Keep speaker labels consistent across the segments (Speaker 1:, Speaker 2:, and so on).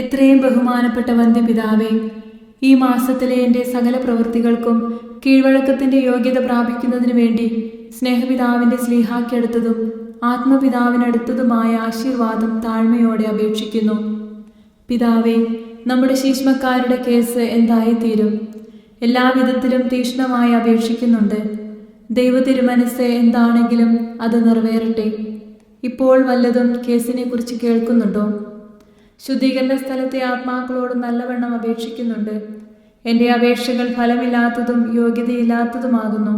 Speaker 1: എത്രയും ബഹുമാനപ്പെട്ട വന്ധ്യപിതാവേ, ഈ മാസത്തിലെ എൻ്റെ സകല പ്രവൃത്തികൾക്കും കീഴ്വഴക്കത്തിൻ്റെ യോഗ്യത പ്രാപിക്കുന്നതിനു വേണ്ടി സ്നേഹപിതാവിൻ്റെ സ്ലീഹാക്കടുത്തതും ആത്മപിതാവിനടുത്തതുമായ ആശീർവാദം താഴ്മയോടെ അപേക്ഷിക്കുന്നു. പിതാവേ, നമ്മുടെ ശീശ്മക്കാരുടെ കേസ് എന്തായിത്തീരും? എല്ലാവിധത്തിലും തീക്ഷ്ണമായി അപേക്ഷിക്കുന്നുണ്ട്. ദൈവ തിരുമനസ് എന്താണെങ്കിലും അത് നിറവേറട്ടെ. ഇപ്പോൾ വല്ലതും കേസിനെക്കുറിച്ച് കേൾക്കുന്നുണ്ടോ? ശുദ്ധീകരണ സ്ഥലത്തെ ആത്മാക്കളോട് നല്ലവണ്ണം അപേക്ഷിക്കുന്നുണ്ട്. എൻ്റെ അപേക്ഷകൾ ഫലമില്ലാത്തതും യോഗ്യതയില്ലാത്തതുമാകുന്നു.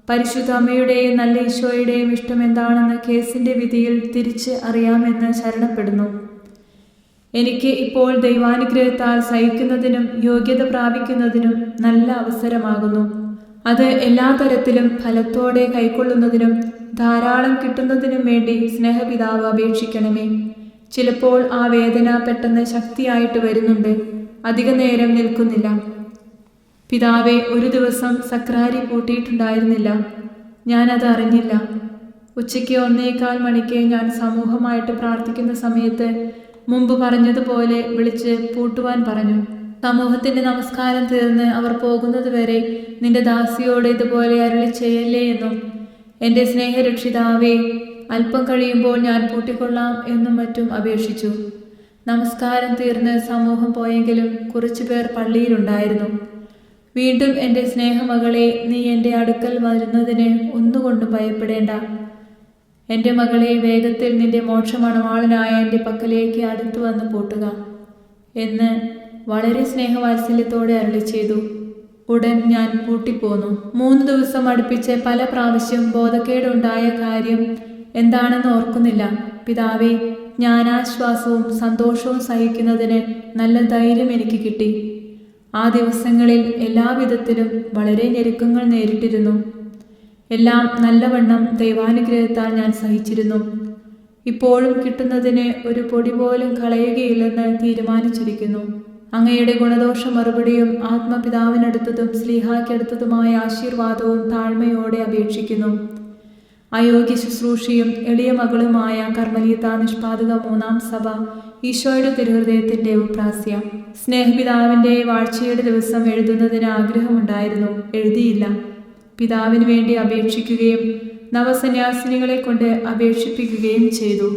Speaker 1: പരിശുദ്ധ അമ്മയുടെയും നല്ല ഈശോയുടെയും ഇഷ്ടം എന്താണെന്ന് കേസിൻ്റെ വിധിയിൽ തിരിച്ച് അറിയാമെന്ന് ശരണപ്പെടുന്നു. എനിക്ക് ഇപ്പോൾ ദൈവാനുഗ്രഹത്താൽ സഹിക്കുന്നതിനും യോഗ്യത പ്രാപിക്കുന്നതിനും നല്ല അവസരമാകുന്നു. അത് എല്ലാ തരത്തിലും ഫലത്തോടെ കൈക്കൊള്ളുന്നതിനും ധാരാളം കിട്ടുന്നതിനും വേണ്ടി സ്നേഹപിതാവ് അപേക്ഷിക്കണമേ. ചിലപ്പോൾ ആ വേദന പെട്ടെന്ന് ശക്തിയായിട്ട് വരുന്നുണ്ട്, അധിക നേരം നിൽക്കുന്നില്ല. പിതാവെ, ഒരു ദിവസം സക്രാരി പൂട്ടിയിട്ടുണ്ടായിരുന്നില്ല. ഞാനത് അറിഞ്ഞില്ല. ഉച്ചയ്ക്ക് 1:15 മണിക്ക് ഞാൻ സമൂഹമായിട്ട് പ്രാർത്ഥിക്കുന്ന സമയത്ത് മുമ്പ് പറഞ്ഞതുപോലെ വിളിച്ച് പൂട്ടുവാൻ പറഞ്ഞു. സമൂഹത്തിൻ്റെ നമസ്കാരം തീർന്ന് അവർ പോകുന്നത് വരെ നിന്റെ ദാസിയോട് ഇതുപോലെ അരുളി ചെയ്യല്ലേ എന്നും എൻ്റെ സ്നേഹരക്ഷിതാവേ, അല്പം കഴിയുമ്പോൾ ഞാൻ പൂട്ടിക്കൊള്ളാം എന്നും മറ്റും അപേക്ഷിച്ചു. നമസ്കാരം തീർന്ന് സമൂഹം പോയെങ്കിലും കുറച്ചുപേർ പള്ളിയിലുണ്ടായിരുന്നു. വീണ്ടും എൻ്റെ സ്നേഹമകളെ, നീ എൻ്റെ അടുക്കൽ വരുന്നതിന് ഒന്നുകൊണ്ടും ഭയപ്പെടേണ്ട. എൻ്റെ മകളെ, വേഗത്തിൽ നിന്റെ മോക്ഷമണവാളനായ എൻ്റെ പക്കലേക്ക് അടുത്തു വന്ന് പൂട്ടുക എന്ന് വളരെ സ്നേഹവാത്സല്യത്തോടെ അരുളി ചെയ്തു. ഉടൻ ഞാൻ പൂട്ടിപ്പോന്നു. 3 ദിവസം അടുപ്പിച്ച് പല പ്രാവശ്യം ബോധക്കേടുണ്ടായ കാര്യം എന്താണെന്ന് ഓർക്കുന്നില്ല. പിതാവേ, ജ്ഞാനാശ്വാസവും സന്തോഷവും സഹിക്കുന്നതിന് നല്ല ധൈര്യം എനിക്ക് കിട്ടി. ആ ദിവസങ്ങളിൽ എല്ലാവിധത്തിലും വളരെ ഞെരുക്കങ്ങൾ നേരിട്ടിരുന്നു. എല്ലാം നല്ലവണ്ണം ദൈവാനുഗ്രഹത്താൽ ഞാൻ സഹിച്ചിരുന്നു. ഇപ്പോഴും കിട്ടുന്നതിന് ഒരു പൊടി പോലും കളയുകയില്ലെന്ന് തീരുമാനിച്ചിരിക്കുന്നു. അങ്ങയുടെ ഗുണദോഷ മറുപടിയും ആത്മപിതാവിനടുത്തതും സ്ലീഹാക്കടുത്തതുമായ ആശീർവാദവും താഴ്മയോടെ അപേക്ഷിക്കുന്നു. അയോഗ്യ ശുശ്രൂഷയും എളിയ മകളുമായ കർമ്മലീത്ത നിഷ്പാദക 3-ാം സഭ ഈശോയുടെ തിരുഹൃദയത്തിൻ്റെ ഉപ്രാസ്യ. സ്നേഹപിതാവിൻ്റെ വാഴ്ചയുടെ ദിവസം എഴുതുന്നതിന് ആഗ്രഹമുണ്ടായിരുന്നു, എഴുതിയില്ല. പിതാവിന് വേണ്ടി അപേക്ഷിക്കുകയും നവസന്യാസിനികളെ കൊണ്ട് അപേക്ഷിപ്പിക്കുകയും ചെയ്തു.